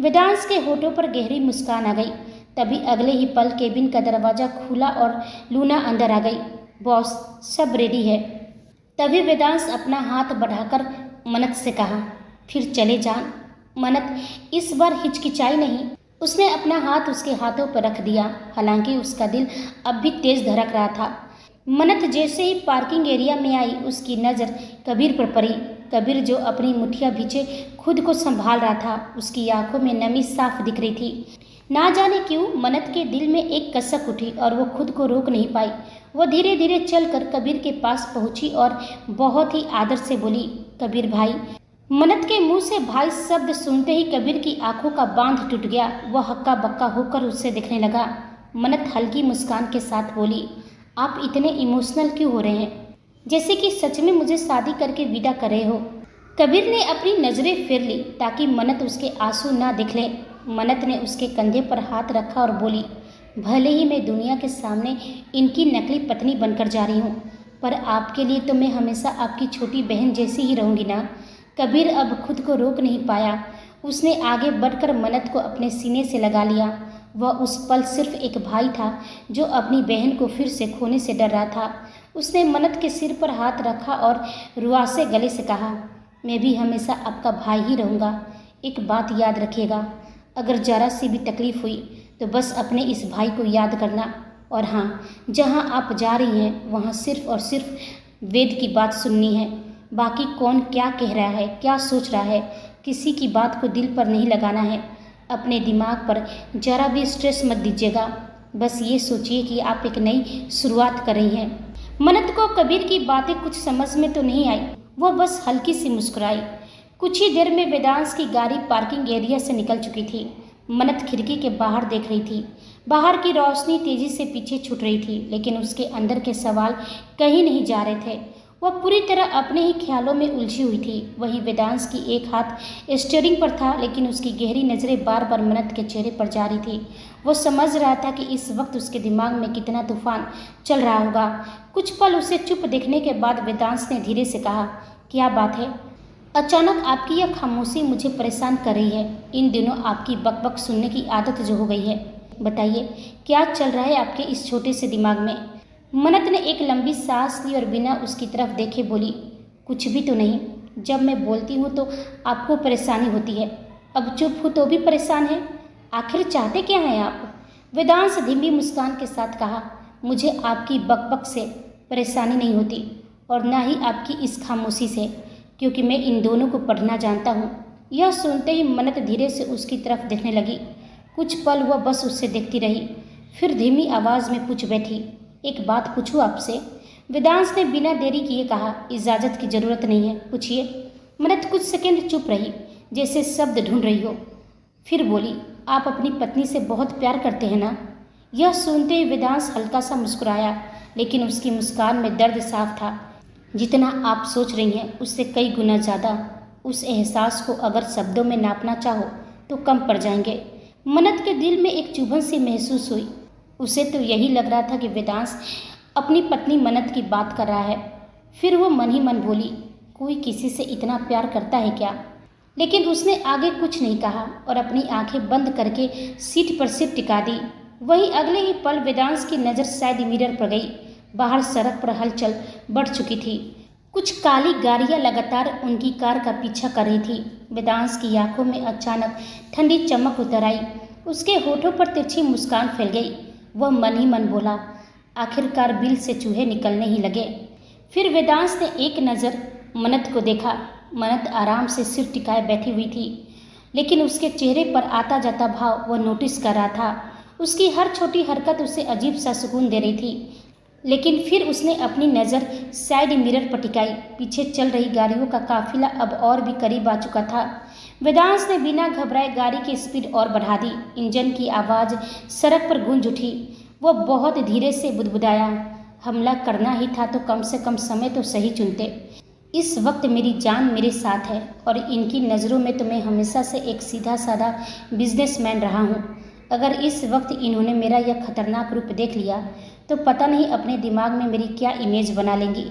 वेदांश के होठों पर गहरी मुस्कान आ गई। तभी अगले ही पल केबिन का दरवाज़ा खुला और लूना अंदर आ गई। बॉस, सब रेडी है। तभी वेदांश अपना हाथ बढ़ाकर मन्नत से कहा, फिर चले जान। मन्नत इस बार हिचकिचाई नहीं। उसने अपना हाथ उसके हाथों पर रख दिया, हालांकि उसका दिल अब भी तेज धड़क रहा था। मन्नत जैसे ही पार्किंग एरिया में आई, उसकी नज़र कबीर पर पड़ी। कबीर जो अपनी मुठिया पीछे खुद को संभाल रहा था, उसकी आंखों में नमी साफ दिख रही थी। ना जाने क्यों मन्नत के दिल में एक कसक उठी और वो खुद को रोक नहीं पाई। वो धीरे धीरे चलकर कबीर के पास पहुंची और बहुत ही आदर से बोली, कबीर भाई। मन्नत के मुंह से भाई शब्द सुनते ही कबीर की आंखों का बांध टूट गया। वह हक्का बक्का होकर उससे देखने लगा। मन्नत हल्की मुस्कान के साथ बोली, आप इतने इमोशनल क्यों हो रहे हैं, जैसे कि सच में मुझे शादी करके विदा कर रहे हो। कबीर ने अपनी नज़रें फेर ली ताकि मन्नत उसके आंसू ना दिख ले। मन्नत ने उसके कंधे पर हाथ रखा और बोली, भले ही मैं दुनिया के सामने इनकी नकली पत्नी बनकर जा रही हूँ, पर आपके लिए तो मैं हमेशा आपकी छोटी बहन जैसी ही रहूँगी ना। कबीर अब खुद को रोक नहीं पाया। उसने आगे बढ़कर मन्नत को अपने सीने से लगा लिया। वह उस पल सिर्फ एक भाई था जो अपनी बहन को फिर से खोने से डर रहा था। उसने मन्नत के सिर पर हाथ रखा और रुआसे गले से कहा, मैं भी हमेशा आपका भाई ही रहूँगा। एक बात याद रखिएगा, अगर जरा सी भी तकलीफ़ हुई तो बस अपने इस भाई को याद करना। और हाँ, जहाँ आप जा रही हैं वहाँ सिर्फ और सिर्फ वेद की बात सुननी है। बाकी कौन क्या कह रहा है, क्या सोच रहा है, किसी की बात को दिल पर नहीं लगाना है। अपने दिमाग पर जरा भी स्ट्रेस मत दीजिएगा। बस ये सोचिए कि आप एक नई शुरुआत कर रही हैं। मन्नत को कबीर की बातें कुछ समझ में तो नहीं आई। वह बस हल्की सी मुस्कुराई। कुछ ही देर में वेदांश की गाड़ी पार्किंग एरिया से निकल चुकी थी। मन्नत खिड़की के बाहर देख रही थी। बाहर की रोशनी तेजी से पीछे छूट रही थी, लेकिन उसके अंदर के सवाल कहीं नहीं जा रहे थे। वह पूरी तरह अपने ही ख्यालों में उलझी हुई थी। वहीं वेदांश की एक हाथ स्टीयरिंग पर था, लेकिन उसकी गहरी नज़रें बार बार मन्नत के चेहरे पर जा रही थी। वो समझ रहा था कि इस वक्त उसके दिमाग में कितना तूफान चल रहा होगा। कुछ पल उसे चुप देखने के बाद वेदांश ने धीरे से कहा, क्या बात है? अचानक आपकी यह खामोशी मुझे परेशान कर रही है। इन दिनों आपकी बकबक सुनने की आदत जो हो गई है। बताइए, क्या चल रहा है आपके इस छोटे से दिमाग में? मन्नत ने एक लंबी सांस ली और बिना उसकी तरफ देखे बोली, कुछ भी तो नहीं। जब मैं बोलती हूँ तो आपको परेशानी होती है, अब चुप हूँ तो भी परेशान है। आखिर चाहते क्या हैं आप? वेदांश धीमी मुस्कान के साथ कहा, मुझे आपकी बकबक से परेशानी नहीं होती और ना ही आपकी इस खामोशी से, क्योंकि मैं इन दोनों को पढ़ना जानता हूँ। यह सुनते ही मन्नत धीरे से उसकी तरफ देखने लगी। कुछ पल वह बस उससे देखती रही, फिर धीमी आवाज़ में पूछ बैठी, एक बात पूछूं आपसे? वेदांश ने बिना देरी किए कहा, इजाज़त की ज़रूरत नहीं है, पूछिए। मन्नत कुछ सेकंड चुप रही, जैसे शब्द ढूंढ रही हो। फिर बोली, आप अपनी पत्नी से बहुत प्यार करते हैं ना? यह सुनते ही वेदांश हल्का सा मुस्कुराया, लेकिन उसकी मुस्कान में दर्द साफ था। जितना आप सोच रही हैं उससे कई गुना ज़्यादा। उस एहसास को अगर शब्दों में नापना चाहो तो कम पड़ जाएंगे। मन्नत के दिल में एक चुभन सी महसूस हुई। उसे तो यही लग रहा था कि वेदांश अपनी पत्नी मन्नत की बात कर रहा है। फिर वो मन ही मन बोली, कोई किसी से इतना प्यार करता है क्या? लेकिन उसने आगे कुछ नहीं कहा और अपनी आंखें बंद करके सीट पर सिर टिका दी। वहीं अगले ही पल वेदांश की नज़र शायद मिरर पर गई। बाहर सड़क पर हलचल बढ़ चुकी थी। कुछ काली गाड़ियां लगातार उनकी कार का पीछा कर रही थी। वेदांश की आंखों में अचानक ठंडी चमक उतर आई। उसके होठों पर तिरछी मुस्कान फैल गई। वह मन ही मन बोला, आखिरकार बिल से चूहे निकलने ही लगे। फिर वेदांश ने एक नज़र मन्नत को देखा। मन्नत आराम से सिर टिकाए बैठी हुई थी, लेकिन उसके चेहरे पर आता जाता भाव वह नोटिस कर रहा था। उसकी हर छोटी हरकत उसे अजीब सा सुकून दे रही थी। लेकिन फिर उसने अपनी नज़र साइड मिरर पर टिकाई। पीछे चल रही गाड़ियों का काफिला अब और भी करीब आ चुका था। वेदांश ने बिना घबराए गाड़ी की स्पीड और बढ़ा दी। इंजन की आवाज़ सड़क पर गूंज उठी। वह बहुत धीरे से बुदबुदाया, हमला करना ही था तो कम से कम समय तो सही चुनते। इस वक्त मेरी जान मेरे साथ है और इनकी नज़रों में तो मैं हमेशा से एक सीधा साधा बिजनेसमैन रहा हूँ। अगर इस वक्त इन्होंने मेरा यह खतरनाक रूप देख लिया तो पता नहीं अपने दिमाग में मेरी क्या इमेज बना लेंगी।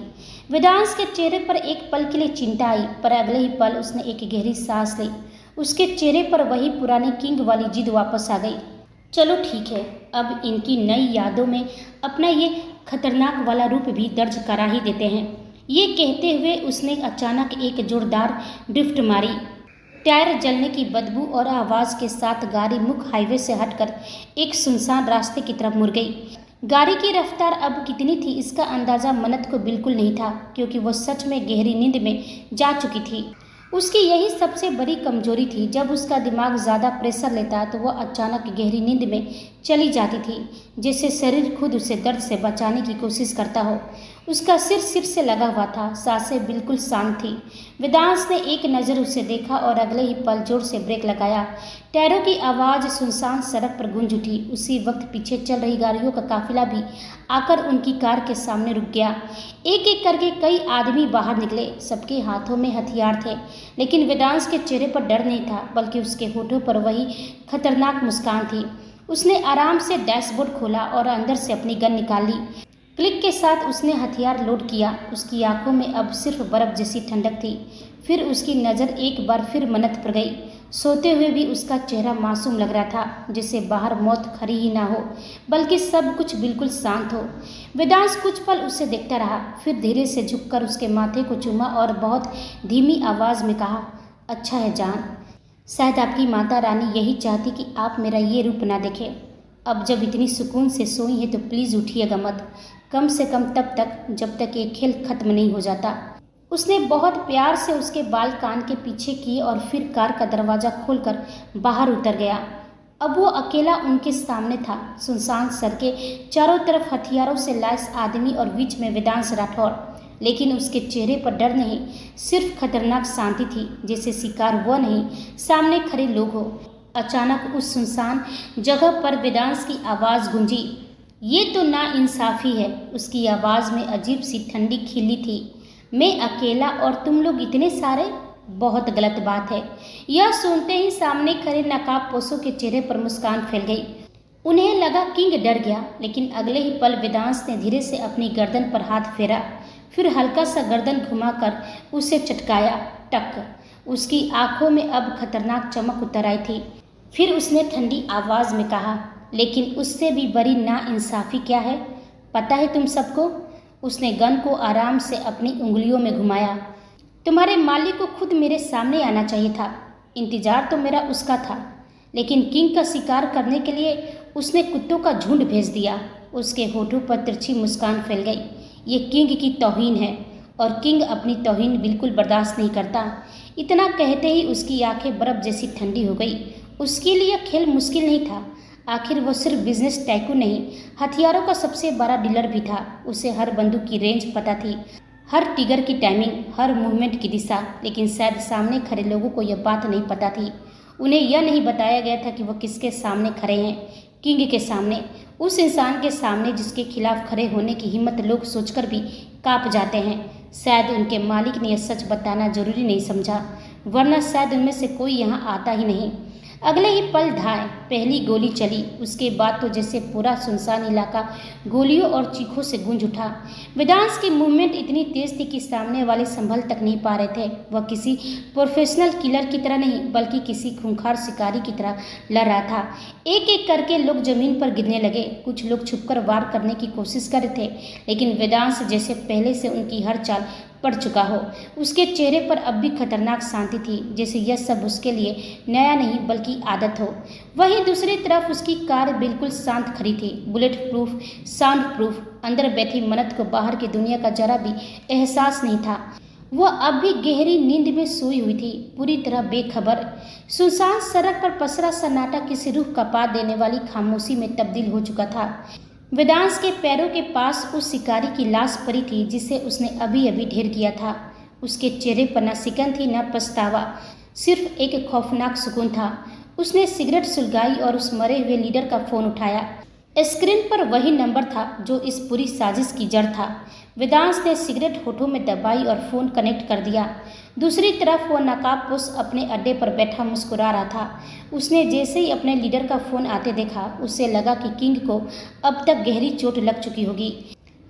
वेदांश के चेहरे पर एक पल के लिए चिंता आई, पर अगले ही पल उसने एक गहरी सांस ली। उसके चेहरे पर वही पुरानी किंग वाली जिद वापस आ गई। चलो ठीक है, अब इनकी नई यादों में अपना ये खतरनाक वाला रूप भी दर्ज करा ही देते हैं। ये कहते हुए उसने अचानक एक जोरदार ड्रिफ्ट मारी। टायर जलने की बदबू और आवाज़ के साथ गाड़ी मुख्य हाईवे से हटकर एक सुनसान रास्ते की तरफ मुड़ गई। गाड़ी की रफ्तार अब कितनी थी इसका अंदाज़ा मन्नत को बिल्कुल नहीं था, क्योंकि वह सच में गहरी नींद में जा चुकी थी। उसकी यही सबसे बड़ी कमजोरी थी। जब उसका दिमाग ज़्यादा प्रेशर लेता तो वह अचानक गहरी नींद में चली जाती थी, जैसे शरीर खुद उसे दर्द से बचाने की कोशिश करता हो। उसका सिर से लगा हुआ था, सांसें बिल्कुल शांत थी। वेदांश ने एक नज़र उसे देखा और अगले ही पल जोर से ब्रेक लगाया। टायरों की आवाज़ सुनसान सड़क पर गूंज उठी। उसी वक्त पीछे चल रही गाड़ियों का काफिला भी आकर उनकी कार के सामने रुक गया। एक एक करके कई आदमी बाहर निकले। सबके हाथों में हथियार थे, लेकिन वेदांश के चेहरे पर डर नहीं था, बल्कि उसके होठों पर वही खतरनाक मुस्कान थी। उसने आराम से डैशबोर्ड खोला और अंदर से अपनी गन निकाल ली। क्लिक के साथ उसने हथियार लोड किया। उसकी आंखों में अब सिर्फ बर्फ जैसी ठंडक थी। फिर उसकी नज़र एक बार फिर मन्नत पर गई। सोते हुए भी उसका चेहरा मासूम लग रहा था, जैसे बाहर मौत खड़ी ही ना हो, बल्कि सब कुछ बिल्कुल शांत हो। वेदांश कुछ पल उसे देखता रहा, फिर धीरे से झुककर उसके माथे को चूमा और बहुत धीमी आवाज़ में कहा, अच्छा है जान, शायद आपकी माता रानी यही चाहती कि आप मेरा ये रूप ना देखें। अब जब इतनी सुकून से सोई है तो प्लीज़ उठिएगा मत, कम से कम तब तक जब तक ये खेल खत्म नहीं हो जाता। उसने बहुत प्यार से उसके बाल कान के पीछे किए और फिर कार का दरवाज़ा खोलकर बाहर उतर गया। अब वो अकेला उनके सामने था। सुनसान सड़कें, चारों तरफ हथियारों से लैस आदमी और बीच में वेदांश राठौर। लेकिन उसके चेहरे पर डर नहीं, सिर्फ खतरनाक शांति थी, जैसे शिकार वह नहीं, सामने खड़े लोग हो। अचानक उस सुनसान जगह पर वेदांश की आवाज़ गूंजी, ये तो नाइंसाफ़ी है। उसकी आवाज़ में अजीब सी ठंडी खिल्ली थी। मैं अकेला और तुम लोग इतने सारे? बहुत गलत बात है। यह सुनते ही सामने खड़े नकाबपोशों के चेहरे पर मुस्कान फैल गई। उन्हें लगा किंग डर गया, लेकिन अगले ही पल वेदांश ने धीरे से अपनी गर्दन पर हाथ फेरा, फिर हल्का सा गर्दन घुमाकर उसे चटकाया। टक। उसकी आंखों में अब खतरनाक चमक उतर आई थी। फिर उसने ठंडी आवाज में कहा, लेकिन उससे भी बड़ी नाइंसाफी क्या है, पता है तुम सबको? उसने गन को आराम से अपनी उंगलियों में घुमाया। तुम्हारे मालिक को खुद मेरे सामने आना चाहिए था। इंतजार तो मेरा उसका था, लेकिन किंग का शिकार करने के लिए उसने कुत्तों का झुंड भेज दिया। उसके होठों पर तिरछी मुस्कान फैल गई। ये किंग की तौहीन है और किंग अपनी तौहीन बिल्कुल बर्दाश्त नहीं करता। इतना कहते ही उसकी आंखें बर्फ जैसी ठंडी हो गई। उसके लिए खेल मुश्किल नहीं था। आखिर वो सिर्फ बिजनेस टाइकून नहीं, हथियारों का सबसे बड़ा डीलर भी था। उसे हर बंदूक की रेंज पता थी, हर टिगर की टाइमिंग, हर मूवमेंट की दिशा। लेकिन शायद सामने खड़े लोगों को यह बात नहीं पता थी। उन्हें यह नहीं बताया गया था कि वो किसके सामने खड़े हैं। किंग के सामने, उस इंसान के सामने जिसके खिलाफ खड़े होने की हिम्मत लोग सोचकर भी कांप जाते हैं। शायद उनके मालिक ने यह सच बताना जरूरी नहीं समझा, वरना शायद उनमें से कोई यहाँ आता ही नहीं। अगले ही पल धाए पहली गोली चली। उसके बाद तो जैसे पूरा सुनसान इलाका गोलियों और चीखों से गूंज उठा। वेदांश की मूवमेंट इतनी तेज थी कि सामने वाले संभल तक नहीं पा रहे थे। वह किसी प्रोफेशनल किलर की तरह नहीं, बल्कि किसी खूंखार शिकारी की तरह लड़ रहा था। एक एक करके लोग जमीन पर गिरने लगे। कुछ लोग छुपकर वार करने की कोशिश कर रहे थे, लेकिन वेदांश जैसे पहले से उनकी हर चाल पड़ चुका हो। उसके चेहरे पर अब भी खतरनाक शांति थी, जैसे यह सब उसके लिए नया नहीं बल्कि आदत हो। वहीं दूसरी तरफ उसकी कार बिल्कुल शांत खड़ी थी, बुलेट प्रूफ, साउंड प्रूफ। अंदर बैठी मन्नत को बाहर की दुनिया का जरा भी एहसास नहीं था। वह अब भी गहरी नींद में सोई हुई थी, पूरी तरह बेखबर। सुनसान सड़क पर पसरा सन्नाटा किसी रूह कपा देने वाली खामोशी में तब्दील हो चुका था। वेदांश के पैरों के पास उस शिकारी की लाश पड़ी थी जिसे उसने अभी अभी ढेर किया था। उसके चेहरे पर न सिकन थी न पछतावा, सिर्फ एक खौफनाक सुकून था। उसने सिगरेट सुलगाई और उस मरे हुए लीडर का फोन उठाया। स्क्रीन पर वही नंबर था जो इस पूरी साजिश की जड़ था। वेदांश ने सिगरेट होठों में दबाई और फोन कनेक्ट कर दिया। दूसरी तरफ वह नकाबपोश अपने अड्डे पर बैठा मुस्कुरा रहा था। उसने जैसे ही अपने लीडर का फोन आते देखा, उसे लगा कि किंग को अब तक गहरी चोट लग चुकी होगी।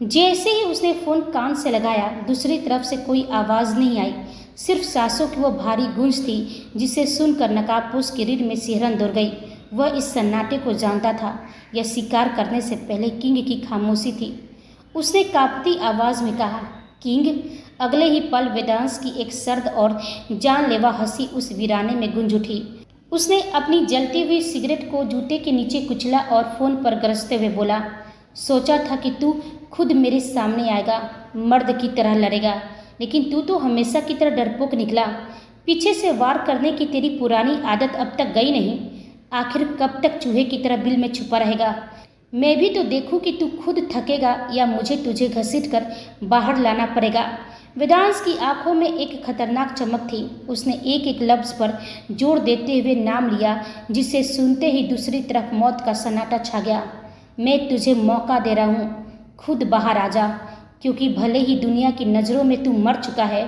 जैसे ही उसने फोन कान से लगाया, दूसरी तरफ से कोई आवाज़ नहीं आई, सिर्फ सांसों की वो भारी गूंज थी जिसे सुनकर नकाबपोश की रीढ़ में सिहरन दौड़ गई। वह इस सन्नाटे को जानता था। यह शिकार करने से पहले किंग की खामोशी थी। उसने कांपती आवाज़ में कहा, किंग। अगले ही पल वेदांश की एक सर्द और जानलेवा हंसी उस वीराने में गूंज उठी। उसने अपनी जलती हुई सिगरेट को जूते के नीचे कुचला और फोन पर गरजते हुए बोला, सोचा था कि तू खुद मेरे सामने आएगा, मर्द की तरह लड़ेगा, लेकिन तू तो हमेशा की तरह डरपोक निकला। पीछे से वार करने की तेरी पुरानी आदत अब तक गई नहीं। आखिर कब तक चूहे की तरह बिल में छुपा रहेगा? मैं भी तो देखूं कि तू खुद थकेगा या मुझे तुझे घसीट कर बाहर लाना पड़ेगा। वेदांश की आंखों में एक खतरनाक चमक थी। उसने एक एक लफ्ज पर जोर देते हुए नाम लिया, जिसे सुनते ही दूसरी तरफ मौत का सन्नाटा छा गया। मैं तुझे मौका दे रहा हूँ, खुद बाहर आ जा, क्योंकि भले ही दुनिया की नज़रों में तू मर चुका है,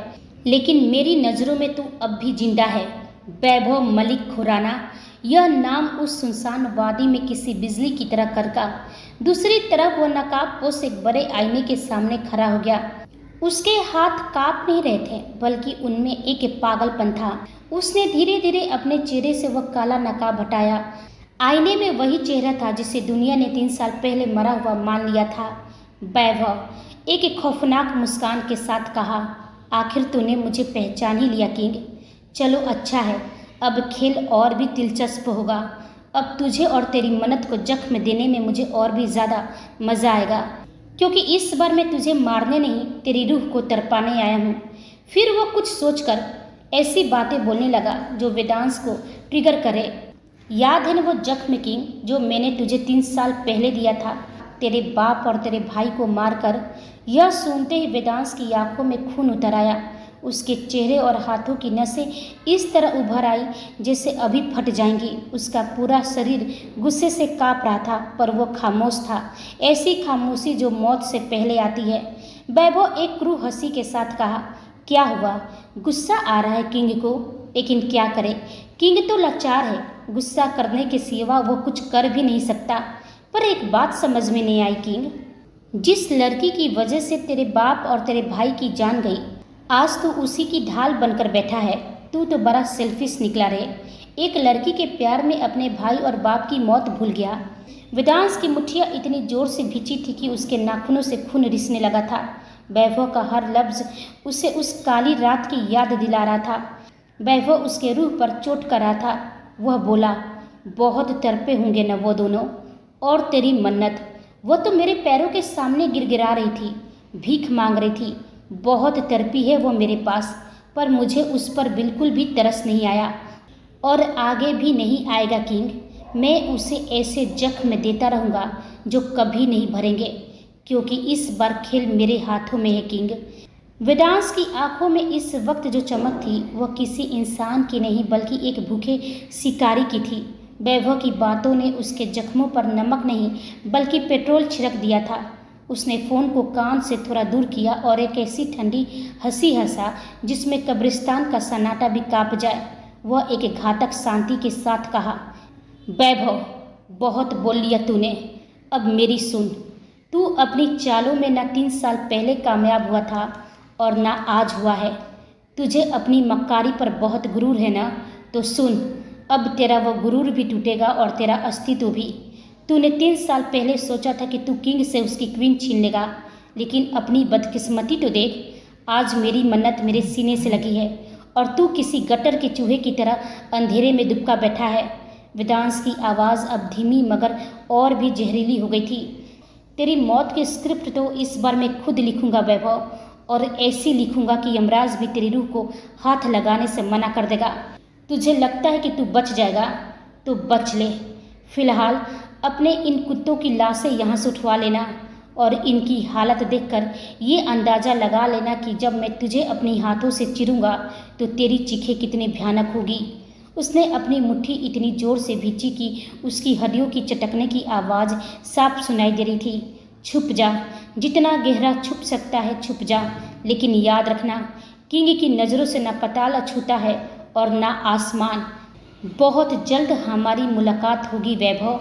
लेकिन मेरी नज़रों में तू अब भी जिंदा है। वैभव मलिक खुराना, यह नाम उस सुनसान वादी में किसी बिजली की तरह करका। दूसरी तरफ वह नकाबपोश एक बड़े आईने के सामने खड़ा हो गया। उसके हाथ कांप नहीं रहे थे, बल्कि उनमें एक पागलपन था। उसने धीरे धीरे अपने चेहरे से वह काला नकाब हटाया। आईने में वही चेहरा था जिसे दुनिया ने 3 साल पहले मरा हुआ मान लिया था। वैभव एक खौफनाक मुस्कान के साथ कहा, आखिर तूने मुझे पहचान ही लिया किंग। चलो अच्छा है, अब खेल और भी दिलचस्प होगा। अब तुझे और तेरी मन्नत को जख्म देने में मुझे और भी ज़्यादा मज़ा आएगा, क्योंकि इस बार मैं तुझे मारने नहीं, तेरी रूह को तड़पाने आया हूँ। फिर वो कुछ सोचकर ऐसी बातें बोलने लगा जो वेदांश को ट्रिगर करे। याद है न वो जख्म किंग जो मैंने तुझे 3 साल पहले दिया था, तेरे बाप और तेरे भाई को मारकर। यह सुनते ही वेदांश की आंखों में खून उतर आया। उसके चेहरे और हाथों की नसें इस तरह उभर आई जैसे अभी फट जाएंगी। उसका पूरा शरीर गुस्से से कांप रहा था, पर वो खामोश था, ऐसी खामोशी जो मौत से पहले आती है। वैभव एक क्रू हंसी के साथ कहा, क्या हुआ? गुस्सा आ रहा है किंग को, लेकिन क्या करे, किंग तो लाचार है, गुस्सा करने के सिवा वो कुछ कर भी नहीं सकता। पर एक बात समझ में नहीं आई किंग, जिस लड़की की वजह से तेरे बाप और तेरे भाई की जान गई, आज तो उसी की ढाल बनकर बैठा है। तू तो बड़ा सेल्फिश निकला रे। एक लड़की के प्यार में अपने भाई और बाप की मौत भूल गया। वेदांश की मुट्ठियाँ इतनी जोर से भींची थी कि उसके नाखूनों से खून रिसने लगा था। वैभव का हर लफ्ज उसे उस काली रात की याद दिला रहा था। वैभव उसके रूह पर चोट कर रहा था। वह बोला, बहुत तड़पे होंगे न वो दोनों। और तेरी मन्नत, वो तो मेरे पैरों के सामने गिड़गिड़ा रही थी, भीख मांग रही थी। बहुत तड़पी है वो मेरे पास, पर मुझे उस पर बिल्कुल भी तरस नहीं आया और आगे भी नहीं आएगा किंग। मैं उसे ऐसे जख्म देता रहूँगा जो कभी नहीं भरेंगे, क्योंकि इस बार खेल मेरे हाथों में है किंग। वेदांश की आंखों में इस वक्त जो चमक थी वह किसी इंसान की नहीं बल्कि एक भूखे शिकारी की थी। वैभव की बातों ने उसके जख्मों पर नमक नहीं बल्कि पेट्रोल छिड़क दिया था। उसने फ़ोन को कान से थोड़ा दूर किया और एक ऐसी ठंडी हंसी हंसा जिसमें कब्रिस्तान का सन्नाटा भी कांप जाए। वह एक घातक शांति के साथ कहा, वैभव, बहुत बोल लिया तूने, अब मेरी सुन। तू अपनी चालों में न 3 साल पहले कामयाब हुआ था और न आज हुआ है। तुझे अपनी मक्कारी पर बहुत गुरूर है ना, तो सुन, अब तेरा वो गुरूर भी टूटेगा और तेरा अस्तित्व भी। तूने 3 साल पहले सोचा था कि तू किंग से उसकी क्वीन छीन लेगा, लेकिन अपनी बदकिस्मती तो देख। आज मेरी मन्नत मेरे सीने से लगी है और तू किसी गटर के चूहे की तरह अंधेरे में दुबका बैठा है। वेदांश की आवाज़ अब धीमी मगर और भी जहरीली हो गई थी। तेरी मौत की स्क्रिप्ट तो इस बार मैं खुद लिखूंगा वैभव, और ऐसी लिखूंगा कि यमराज भी तेरी रूह को हाथ लगाने से मना कर देगा। तुझे लगता है कि तू बच जाएगा तो बच ले। फिलहाल अपने इन कुत्तों की लाशें यहाँ से उठवा लेना और इनकी हालत देखकर ये अंदाज़ा लगा लेना कि जब मैं तुझे अपनी हाथों से चिरूंगा तो तेरी चीखें कितनी भयानक होगी। उसने अपनी मुट्ठी इतनी जोर से भींची कि उसकी हड्डियों की चटकने की आवाज़ साफ सुनाई दे रही थी। छुप जा, जितना गहरा छुप सकता है छुप जा, लेकिन याद रखना, किंग की नज़रों से न पाताल अछूता है और न आसमान। बहुत जल्द हमारी मुलाकात होगी वैभव,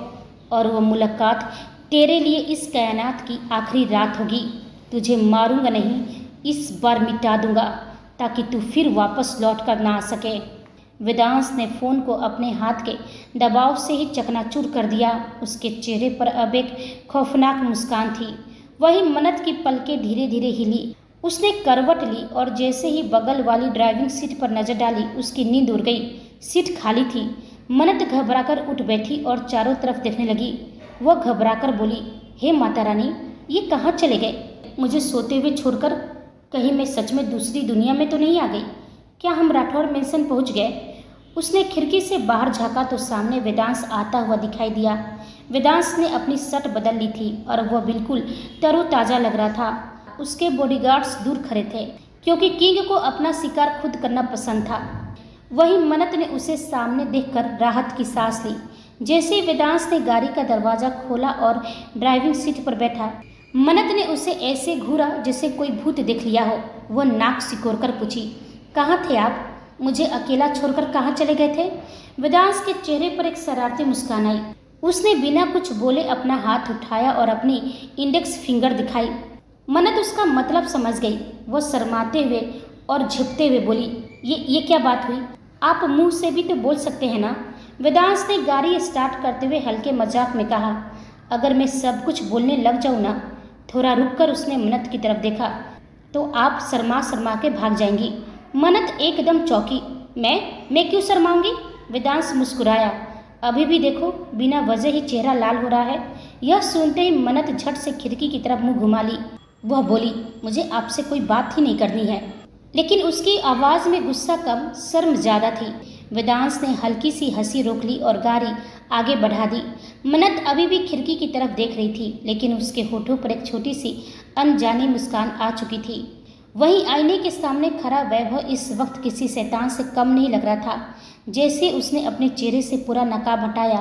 और वह मुलाकात तेरे लिए इस कायनात की आखिरी रात होगी। तुझे मारूंगा नहीं, इस बार मिटा दूंगा ताकि तू फिर वापस लौट कर ना आ सके। वेदांश ने फ़ोन को अपने हाथ के दबाव से ही चकनाचूर कर दिया। उसके चेहरे पर अब एक खौफनाक मुस्कान थी। वही मन्नत की पलकें धीरे धीरे हिली। उसने करवट ली और जैसे ही बगल वाली ड्राइविंग सीट पर नजर डाली, उसकी नींद उड़ गई। सीट खाली थी। मन्नत घबराकर उठ बैठी और चारों तरफ देखने लगी। वह घबराकर बोली, हे माता रानी, ये कहाँ चले गए? मुझे सोते हुए छोड़कर कहीं मैं सच में दूसरी दुनिया में तो नहीं आ गई? क्या हम राठौर मेंशन पहुँच गए? उसने खिड़की से बाहर झाँका तो सामने वेदांश आता हुआ दिखाई दिया। वेदांश ने अपनी शर्ट बदल ली थी और वह बिल्कुल तरोताज़ा लग रहा था। उसके बॉडीगार्ड्स दूर खड़े थे क्योंकि किंग को अपना शिकार खुद करना पसंद था। वही मन्नत ने उसे सामने देखकर राहत की सांस ली। जैसे ही वेदांश ने गाड़ी का दरवाज़ा खोला और ड्राइविंग सीट पर बैठा, मन्नत ने उसे ऐसे घूरा जैसे कोई भूत देख लिया हो। वह नाक सिकोड़कर पूछी, कहाँ थे आप? मुझे अकेला छोड़कर कहाँ चले गए थे? वेदांश के चेहरे पर एक शरारती मुस्कान आई। उसने बिना कुछ बोले अपना हाथ उठाया और अपनी इंडेक्स फिंगर दिखाई। मन्नत उसका मतलब समझ गई। वह शर्माते हुए और झुकते हुए बोली, ये क्या बात हुई? आप मुंह से भी तो बोल सकते हैं ना? वेदांश ने गाड़ी स्टार्ट करते हुए हल्के मजाक में कहा, अगर मैं सब कुछ बोलने लग जाऊँ ना। थोड़ा रुककर उसने मन्नत की तरफ देखा, तो आप शर्मा शर्मा के भाग जाएंगी। मन्नत एकदम चौंकी। मैं क्यों शर्माऊंगी? वेदांश मुस्कुराया। अभी भी देखो, बिना वजह ही चेहरा लाल हो रहा है। यह सुनते ही मन्नत झट से खिड़की की तरफ मुंह घुमा ली। वह बोली, मुझे आपसे कोई बात ही नहीं करनी है। लेकिन उसकी आवाज़ में गुस्सा कम, शर्म ज़्यादा थी। वेदांश ने हल्की सी हंसी रोक ली और गाड़ी आगे बढ़ा दी। मन्नत अभी भी खिड़की की तरफ देख रही थी, लेकिन उसके होठों पर एक छोटी सी अनजानी मुस्कान आ चुकी थी। वहीं आईने के सामने खड़ा वैभव इस वक्त किसी शैतान से कम नहीं लग रहा था। जैसे उसने अपने चेहरे से पूरा नकाब हटाया,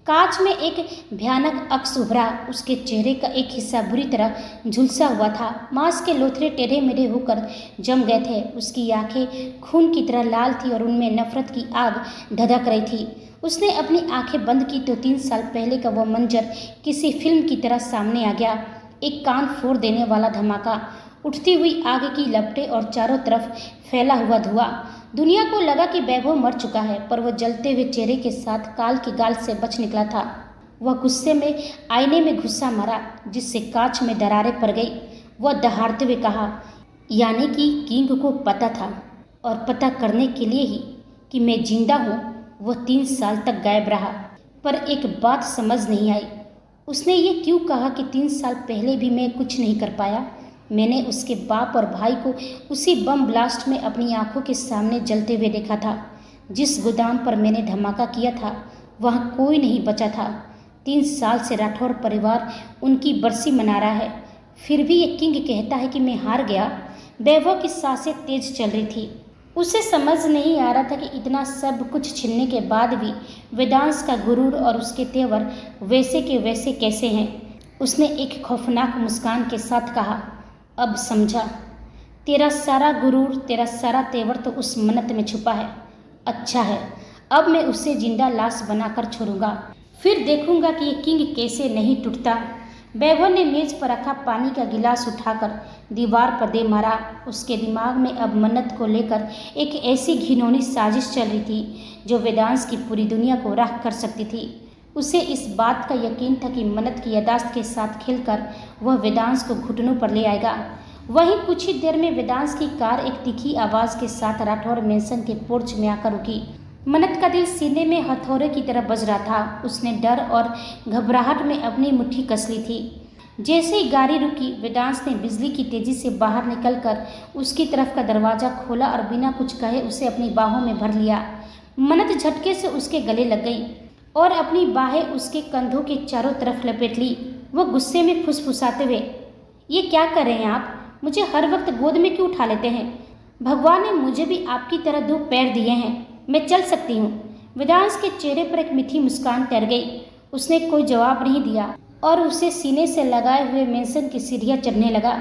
कांच में एक भयानक अक्स उभरा। उसके चेहरे का एक हिस्सा बुरी तरह झुलसा हुआ था। मांस के लोथड़े टेढ़े मेढ़े होकर जम गए थे। उसकी आंखें खून की तरह लाल थी और उनमें नफरत की आग धधक रही थी। उसने अपनी आंखें बंद की तो 3 साल पहले का वह मंजर किसी फिल्म की तरह सामने आ गया। एक कान फोड़ देने वाला धमाका, उठती हुई आग की लपटें और चारों तरफ फैला हुआ धुआं। दुनिया को लगा कि वैभव मर चुका है, पर वह जलते हुए चेहरे के साथ काल की गाल से बच निकला था। वह गुस्से में आईने में घुस्सा मारा, जिससे कांच में दरारें पड़ गई। वह दहाड़ते हुए कहा, यानी कि किंग को पता था, और पता करने के लिए ही कि मैं जिंदा हूँ वह 3 साल तक गायब रहा। पर एक बात समझ नहीं आई, उसने ये क्यों कहा कि 3 साल पहले भी मैं कुछ नहीं कर पाया। मैंने उसके बाप और भाई को उसी बम ब्लास्ट में अपनी आंखों के सामने जलते हुए देखा था। जिस गोदाम पर मैंने धमाका किया था वहाँ कोई नहीं बचा था। 3 साल से राठौर परिवार उनकी बरसी मना रहा है, फिर भी ये किंग कहता है कि मैं हार गया। वैभव की सांसें तेज चल रही थी। उसे समझ नहीं आ रहा था कि इतना सब कुछ छिनने के बाद भी वेदांश का गुरूर और उसके तेवर वैसे के वैसे कैसे हैं। उसने एक खौफनाक मुस्कान के साथ कहा, अब समझा, तेरा सारा गुरूर, तेरा सारा तेवर तो उस मन्नत में छुपा है। अच्छा है, अब मैं उसे जिंदा लाश बनाकर छोड़ूंगा, फिर देखूंगा कि ये किंग कैसे नहीं टूटता। वैभव ने मेज पर रखा पानी का गिलास उठाकर दीवार पर दे मारा। उसके दिमाग में अब मन्नत को लेकर एक ऐसी घिनौनी साजिश चल रही थी जो वेदांश की पूरी दुनिया को राख कर सकती थी। उसे इस बात का यकीन था कि मन्नत की यादाश्त के साथ खेलकर वह वेदांश को घुटनों पर ले आएगा। वहीं कुछ ही देर में वेदांश की कार एक तीखी आवाज़ के साथ राठौर मेंशन के पोर्च में आकर रुकी। मन्नत का दिल सीने में हथौड़े की तरह बज रहा था। उसने डर और घबराहट में अपनी मुट्ठी कस ली थी। जैसे ही गाड़ी रुकी, वेदांश ने बिजली की तेजी से बाहर निकलकर उसकी तरफ का दरवाज़ा खोला और बिना कुछ कहे उसे अपनी बाहों में भर लिया। मन्नत झटके से उसके गले लग गई और अपनी बाहें उसके कंधों के चारों तरफ लपेट ली। वह गुस्से में फुसफुसाते हुए, ये क्या कर रहे हैं आप? मुझे हर वक्त गोद में क्यों उठा लेते हैं? भगवान ने मुझे भी आपकी तरह 2 पैर दिए हैं, मैं चल सकती हूँ। वेदांश के चेहरे पर एक मीठी मुस्कान तैर गई। उसने कोई जवाब नहीं दिया और उसे सीने से लगाए हुए मेंशन की सीढ़ियाँ चढ़ने लगा।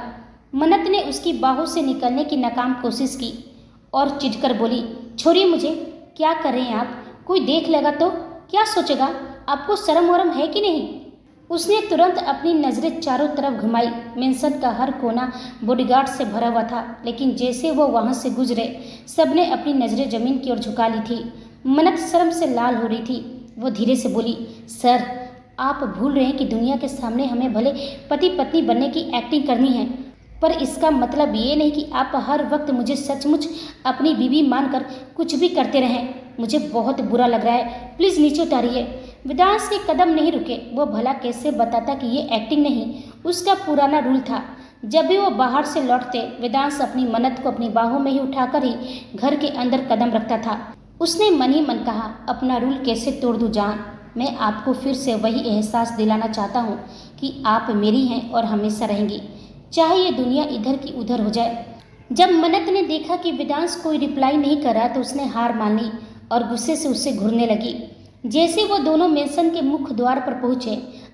मन्नत ने उसकी बाहों से निकलने की नाकाम कोशिश की और चिढ़कर बोली, छोड़िए मुझे। क्या कर रहे हैं आप? कोई देख लेगा तो क्या सोचेगा? आपको शर्म वरम है कि नहीं? उसने तुरंत अपनी नज़रें चारों तरफ घुमाई। मेंशन का हर कोना बॉडीगार्ड से भरा हुआ था, लेकिन जैसे वो वहाँ से गुजरे सबने अपनी नज़रें जमीन की ओर झुका ली थी। मन्नत शर्म से लाल हो रही थी। वो धीरे से बोली, सर, आप भूल रहे हैं कि दुनिया के सामने हमें भले पति पत्नी बनने की एक्टिंग करनी है, पर इसका मतलब ये नहीं कि आप हर वक्त मुझे सचमुच अपनी बीवी मानकर कुछ भी करते रहें। मुझे बहुत बुरा लग रहा है, प्लीज़ नीचे उतारिए। वेदांश के कदम नहीं रुके। वो भला कैसे बताता कि ये एक्टिंग नहीं, उसका पुराना रूल था। जब भी वो बाहर से लौटते, वेदांश अपनी मन्नत को अपनी बाहों में ही उठाकर ही घर के अंदर कदम रखता था। उसने मन ही मन कहा, अपना रूल कैसे तोड़ दूँ जान। मैं आपको फिर से वही एहसास दिलाना चाहता हूँ कि आप मेरी हैं और हमेशा रहेंगी, चाहे ये दुनिया इधर की उधर हो जाए। जब मन्नत ने देखा कि वेदांश कोई रिप्लाई नहीं कर रहा तो उसने हार मान ली और गुस्से से उससे घूरने लगी। जैसे वो दोनों मेंशन के मुख्य द्वार पर पहुंचे,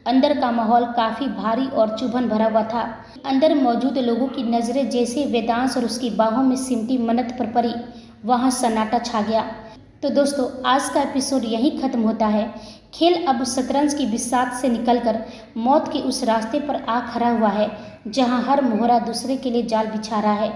अंदर का माहौल काफ़ी भारी और चुभन भरा हुआ था। अंदर मौजूद लोगों की नज़रें जैसे वेदांश और उसकी बाहों में सिमटी मन्नत पर पड़ी, वहाँ सन्नाटा छा गया। तो दोस्तों, आज का एपिसोड यहीं ख़त्म होता है। खेल अब शतरंज की बिसात से निकलकर मौत के उस रास्ते पर आ खड़ा हुआ है जहां हर मोहरा दूसरे के लिए जाल बिछा रहा है।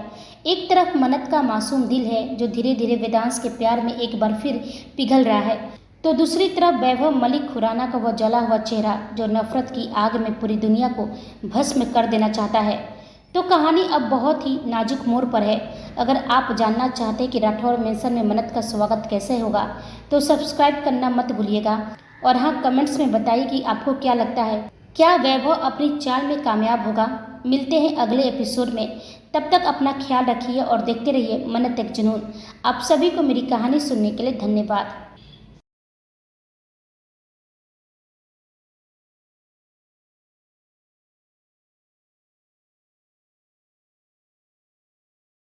एक तरफ मन्नत का मासूम दिल है जो धीरे धीरे वेदांश के प्यार में एक बार फिर पिघल रहा है, तो दूसरी तरफ वैभव मलिक खुराना का वह जला हुआ चेहरा जो नफरत की आग में पूरी दुनिया को भस्म कर देना चाहता है। तो कहानी अब बहुत ही नाजुक मोड़ पर है। अगर आप जानना चाहते हैं कि राठौर मेंशन में मन्नत का स्वागत कैसे होगा तो सब्सक्राइब करना मत भूलिएगा। और हाँ, कमेंट्स में बताइए कि आपको क्या लगता है, क्या वैभव अपनी चाल में कामयाब होगा। मिलते हैं अगले एपिसोड में, तब तक अपना ख्याल रखिए और देखते रहिए मन्नत एक जुनून। आप सभी को मेरी कहानी सुनने के लिए धन्यवाद।